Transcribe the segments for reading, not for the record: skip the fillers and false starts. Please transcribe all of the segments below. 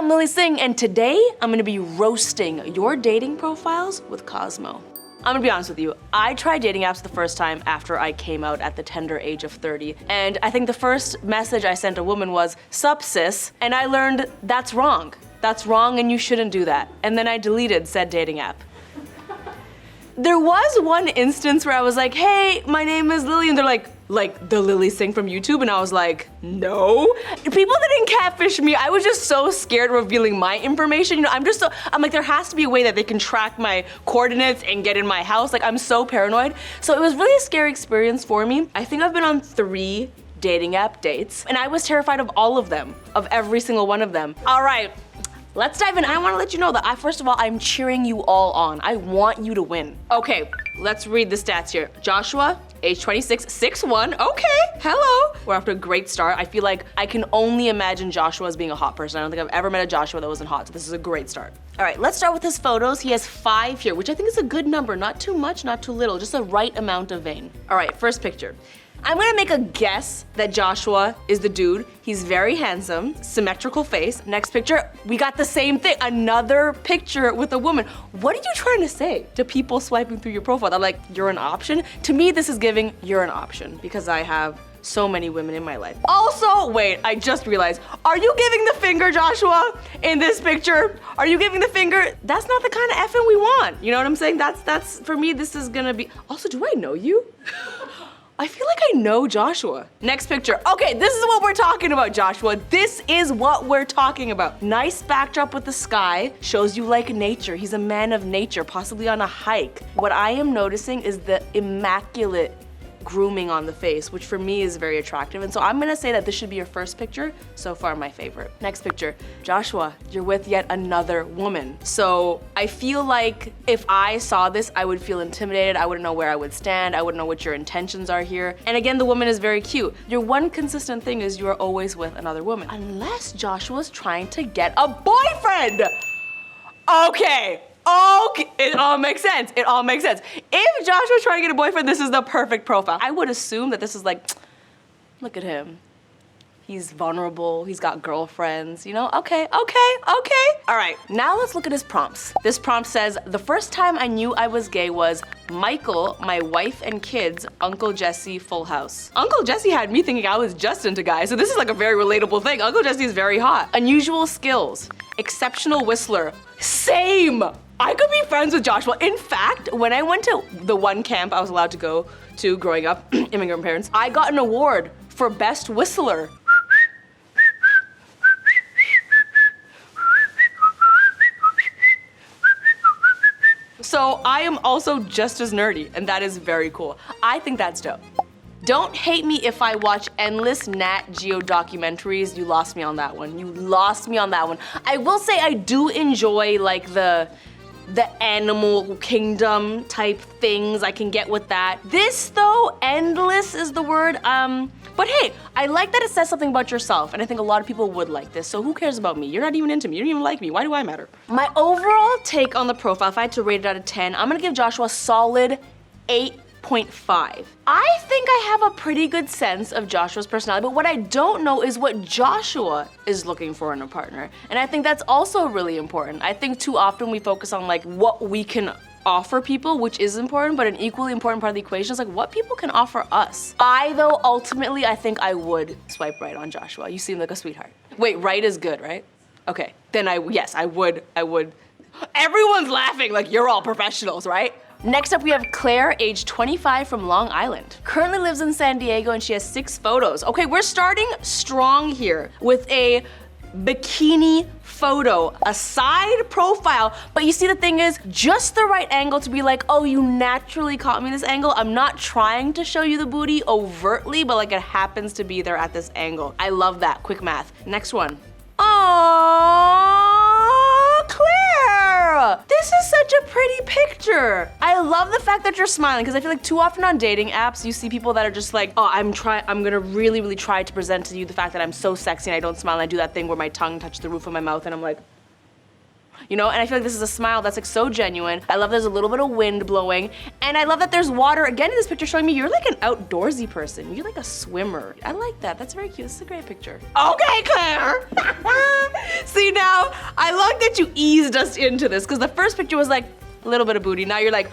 I'm Lilly Singh, and today I'm gonna be roasting your dating profiles with Cosmo. I'm gonna be honest with you, I tried dating apps the first time after I came out at the tender age of 30, and I think the first message I sent a woman was, "Sup sis," and I learned that's wrong. That's wrong and you shouldn't do that. And then I deleted said dating app. There was one instance where I was like, "Hey, my name is Lilly," and they're like the Lilly Singh from YouTube, and I was like, no. People didn't catfish me. I was just so scared of revealing my information. You know, I'm like, there has to be a way that they can track my coordinates and get in my house. Like, I'm so paranoid. So it was really a scary experience for me. I think I've been on 3 dating app dates, and I was terrified of all of them, of every single one of them. All right. Let's dive in. I want to let you know that first of all, I'm cheering you all on. I want you to win. Okay, let's read the stats here. Joshua, age 26, 6'1", okay, hello. We're off to a great start. I feel like I can only imagine Joshua as being a hot person. I don't think I've ever met a Joshua that wasn't hot, so this is a great start. All right, let's start with his photos. He has 5 here, which I think is a good number. Not too much, not too little, just the right amount of vein. All right, first picture. I'm gonna make a guess that Joshua is the dude. He's very handsome, symmetrical face. Next picture, we got the same thing. Another picture with a woman. What are you trying to say to people swiping through your profile? They're like, you're an option? To me, this is giving you're an option because I have so many women in my life. Also, wait, I just realized, are you giving the finger, Joshua, in this picture? Are you giving the finger? That's not the kind of effing we want. You know what I'm saying? That's for me, this is gonna be, also, do I know you? I feel like I know Joshua. Next picture. Okay, this is what we're talking about, Joshua. This is what we're talking about. Nice backdrop with the sky. Shows you like nature. He's a man of nature, possibly on a hike. What I am noticing is the immaculate grooming on the face, which for me is very attractive. And so I'm gonna say that this should be your first picture. So far, my favorite. Next picture. Joshua, you're with yet another woman. So I feel like if I saw this, I would feel intimidated. I wouldn't know where I would stand. I wouldn't know what your intentions are here. And again, the woman is very cute. Your one consistent thing is you are always with another woman. Unless Joshua's trying to get a boyfriend. Okay. Okay, it all makes sense. It all makes sense. If Joshua's trying to get a boyfriend, this is the perfect profile. I would assume that this is like, look at him. He's vulnerable, he's got girlfriends, you know? Okay. All right, now let's look at his prompts. This prompt says, the first time I knew I was gay was Michael, my wife and kids, Uncle Jesse, Full House. Uncle Jesse had me thinking I was just into guys, so this is like a very relatable thing. Uncle Jesse is very hot. Unusual skills, exceptional whistler. Same! I could be friends with Joshua. In fact, when I went to the one camp I was allowed to go to growing up, immigrant parents, I got an award for best whistler. So I am also just as nerdy, and that is very cool. I think that's dope. Don't hate me if I watch endless Nat Geo documentaries. You lost me on that one. You lost me on that one. I will say I do enjoy like the animal kingdom type things. I can get with that. This though, endless is the word. But hey, I like that it says something about yourself, and I think a lot of people would like this, so who cares about me? You're not even into me, you don't even like me, why do I matter? My overall take on the profile, if I had to rate it out of 10, I'm gonna give Joshua a solid 8.5. I think I have a pretty good sense of Joshua's personality, but what I don't know is what Joshua is looking for in a partner. And I think that's also really important. I think too often we focus on like what we can offer people, which is important, but an equally important part of the equation is like what people can offer us. Though, ultimately, I think I would swipe right on Joshua. You seem like a sweetheart. Wait, right is good, right? Okay, then yes, I would. Everyone's laughing like you're all professionals, right? Next up, we have Claire, age 25 from Long Island. Currently lives in San Diego and she has 6 photos. Okay, we're starting strong here with a bikini photo, a side profile, but you see the thing is, just the right angle to be like, oh, you naturally caught me this angle. I'm not trying to show you the booty overtly, but like it happens to be there at this angle. I love that, quick math. Next one. Aww, Claire! This is such a pretty picture. I love the fact that you're smiling because I feel like too often on dating apps, you see people that are just like, oh, I'm gonna really try to present to you the fact that I'm so sexy and I don't smile and I do that thing where my tongue touches the roof of my mouth and I'm like, you know? And I feel like this is a smile that's like so genuine. I love there's a little bit of wind blowing, and I love that there's water again in this picture showing me you're like an outdoorsy person. You're like a swimmer. I like that. That's very cute. This is a great picture. Okay, Claire. See now, I like that you eased us into this because the first picture was like a little bit of booty. Now you're like,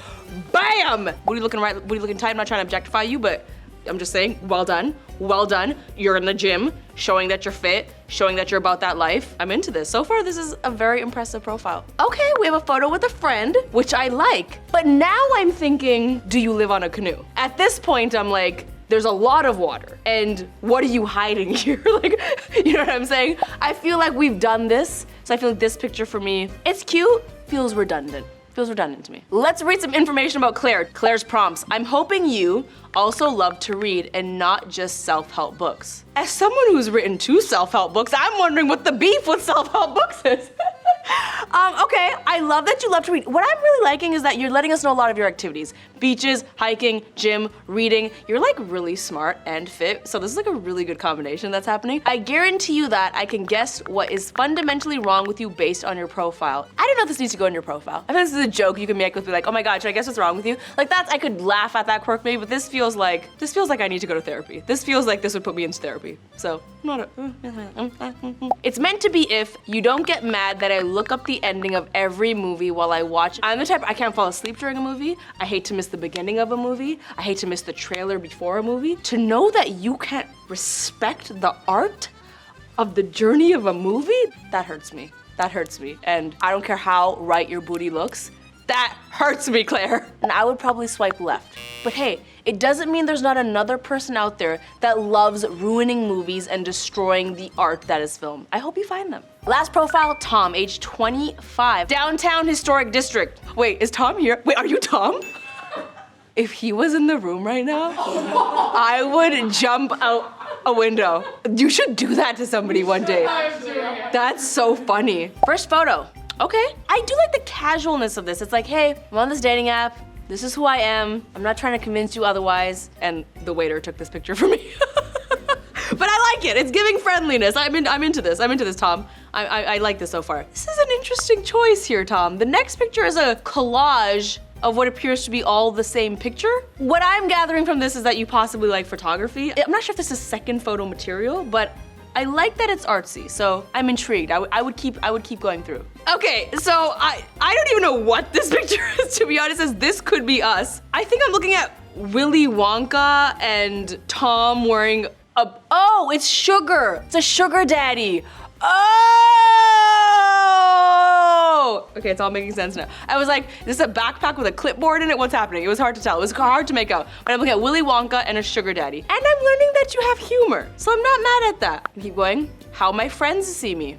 bam! Booty looking right, booty looking tight. I'm not trying to objectify you, but I'm just saying, well done, well done. You're in the gym, showing that you're fit, showing that you're about that life. I'm into this. So far, this is a very impressive profile. Okay, we have a photo with a friend, which I like. But now I'm thinking, do you live on a canoe? At this point, I'm like, there's a lot of water, and what are you hiding here? Like, you know what I'm saying? I feel like we've done this, so I feel like this picture for me, it's cute, feels redundant. Feels redundant to me. Let's read some information about Claire. Claire's prompts. I'm hoping you also love to read and not just self-help books. As someone who's written 2 self-help books, I'm wondering what the beef with self-help books is. Okay, I love that you love to read. What I'm really liking is that you're letting us know a lot of your activities. Beaches, hiking, gym, reading. You're like really smart and fit, so this is like a really good combination that's happening. I guarantee you that I can guess what is fundamentally wrong with you based on your profile. I don't know if this needs to go in your profile. I think this is a joke you can make with me like, oh my god, should I guess what's wrong with you? Like that's, I could laugh at that quirk maybe, but this feels like I need to go to therapy. This feels like this would put me into therapy. So, it's meant to be if you don't get mad that I look up the ending of every movie while I watch. I'm the type, I can't fall asleep during a movie. I hate to miss the beginning of a movie. I hate to miss the trailer before a movie. To know that you can't respect the art of the journey of a movie, that hurts me. That hurts me. And I don't care how right your booty looks. That hurts me, Claire. And I would probably swipe left. But hey, it doesn't mean there's not another person out there that loves ruining movies and destroying the art that is film. I hope you find them. Last profile, Tom, age 25, downtown historic district. Wait, is Tom here? Wait, are you Tom? If he was in the room right now, I would jump out a window. You should do that to somebody one day. That's so funny. First photo. Okay, I do like the casualness of this. It's like, hey, I'm on this dating app. This is who I am. I'm not trying to convince you otherwise. And the waiter took this picture for me. But I like it. It's giving friendliness. I'm into this. I'm into this, Tom. I like this so far. This is an interesting choice here, Tom. The next picture is a collage of what appears to be all the same picture. What I'm gathering from this is that you possibly like photography. I'm not sure if this is second photo material, but I like that it's artsy, so I'm intrigued. I would keep going through. Okay, so I don't even know what this picture is, to be honest, as this could be us. I think I'm looking at Willy Wonka and Tom wearing oh, it's sugar. It's a sugar daddy. Oh! Okay, it's all making sense now. I was like, this is a backpack with a clipboard in it? What's happening? It was hard to tell. It was hard to make out. But I'm looking at Willy Wonka and a sugar daddy. And I'm learning that you have humor, so I'm not mad at that. Keep going. How my friends see me.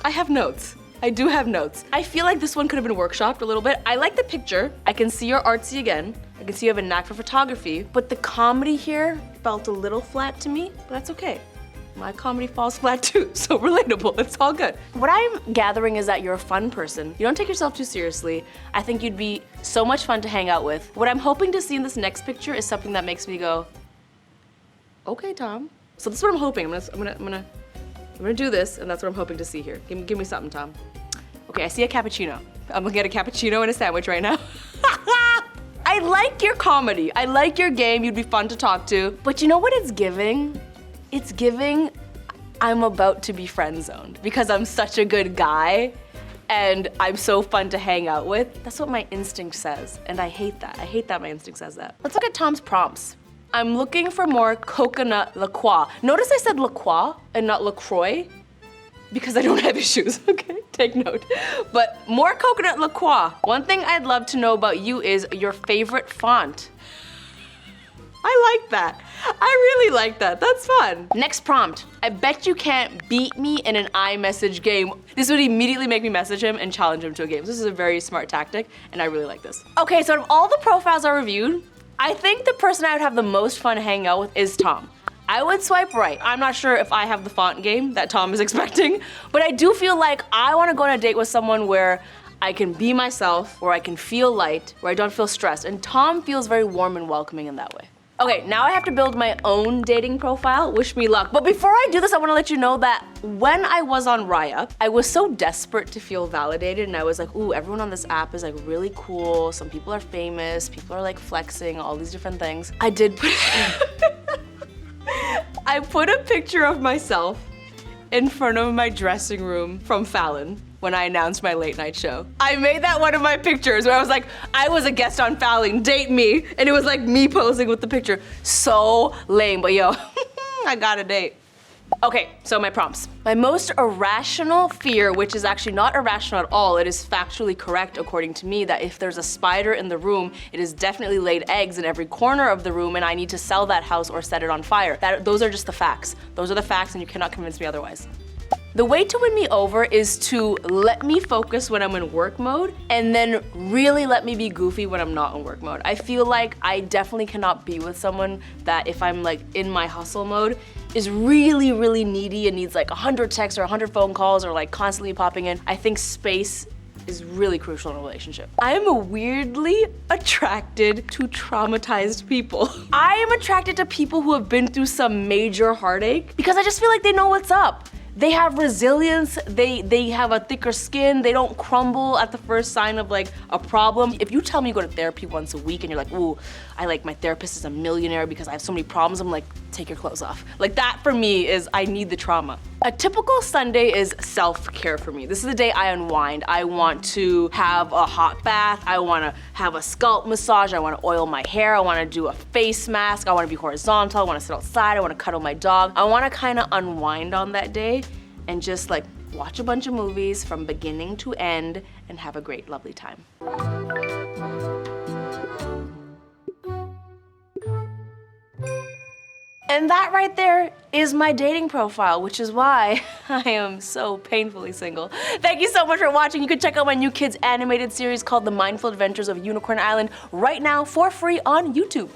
I have notes. I do have notes. I feel like this one could have been workshopped a little bit. I like the picture. I can see you're artsy again. I can see you have a knack for photography, but the comedy here felt a little flat to me, but that's okay. My comedy falls flat too, so relatable, it's all good. What I'm gathering is that you're a fun person. You don't take yourself too seriously. I think you'd be so much fun to hang out with. What I'm hoping to see in this next picture is something that makes me go, okay, Tom. So this is what I'm hoping. I'm gonna do this, and that's what I'm hoping to see here. Give me something, Tom. Okay, I see a cappuccino. I'm looking at a cappuccino and a sandwich right now. I like your comedy. I like your game. You'd be fun to talk to. But you know what it's giving? It's giving I'm about to be friend zoned because I'm such a good guy and I'm so fun to hang out with. That's what my instinct says, and I hate that. I hate that my instinct says that. Let's look at Tom's prompts. I'm looking for more coconut LaCroix. Notice I said LaCroix and not LaCroix because I don't have issues, okay? Take note. But more coconut LaCroix. One thing I'd love to know about you is your favorite font. I like that. I really like that. That's fun. Next prompt. I bet you can't beat me in an iMessage game. This would immediately make me message him and challenge him to a game. This is a very smart tactic, and I really like this. Okay, so out of all the profiles I reviewed, I think the person I would have the most fun hanging out with is Tom. I would swipe right. I'm not sure if I have the font game that Tom is expecting, but I do feel like I want to go on a date with someone where I can be myself, where I can feel light, where I don't feel stressed. And Tom feels very warm and welcoming in that way. Okay, now I have to build my own dating profile. Wish me luck. But before I do this, I want to let you know that when I was on Raya, I was so desperate to feel validated, and I was like, ooh, everyone on this app is like really cool. Some people are famous, people are like flexing, all these different things. I did put I put a picture of myself in front of my dressing room from Fallon when I announced my late night show. I made that one of my pictures where I was like, I was a guest on Fallon, date me. And it was like me posing with the picture. So lame, but yo, I got a date. Okay, so my prompts. My most irrational fear, which is actually not irrational at all, it is factually correct according to me, that if there's a spider in the room, it has definitely laid eggs in every corner of the room and I need to sell that house or set it on fire. Those are just the facts. Those are the facts and you cannot convince me otherwise. The way to win me over is to let me focus when I'm in work mode and then really let me be goofy when I'm not in work mode. I feel like I definitely cannot be with someone that if I'm like in my hustle mode is really, really needy and needs like 100 texts or 100 phone calls or like constantly popping in. I think space is really crucial in a relationship. I am weirdly attracted to traumatized people. I am attracted to people who have been through some major heartache because I just feel like they know what's up. They have resilience, they have a thicker skin, they don't crumble at the first sign of like a problem. If you tell me you go to therapy once a week and you're like, ooh, my therapist is a millionaire because I have so many problems, I'm like, take your clothes off. Like that for me is, I need the trauma. A typical Sunday is self-care for me. This is the day I unwind. I want to have a hot bath, I wanna have a scalp massage, I wanna oil my hair, I wanna do a face mask, I wanna be horizontal, I wanna sit outside, I wanna cuddle my dog. I wanna kinda unwind on that day and just like watch a bunch of movies from beginning to end and have a great, lovely time. And that right there is my dating profile, which is why I am so painfully single. Thank you so much for watching. You can check out my new kids animated series called The Mindful Adventures of Unicorn Island right now for free on YouTube.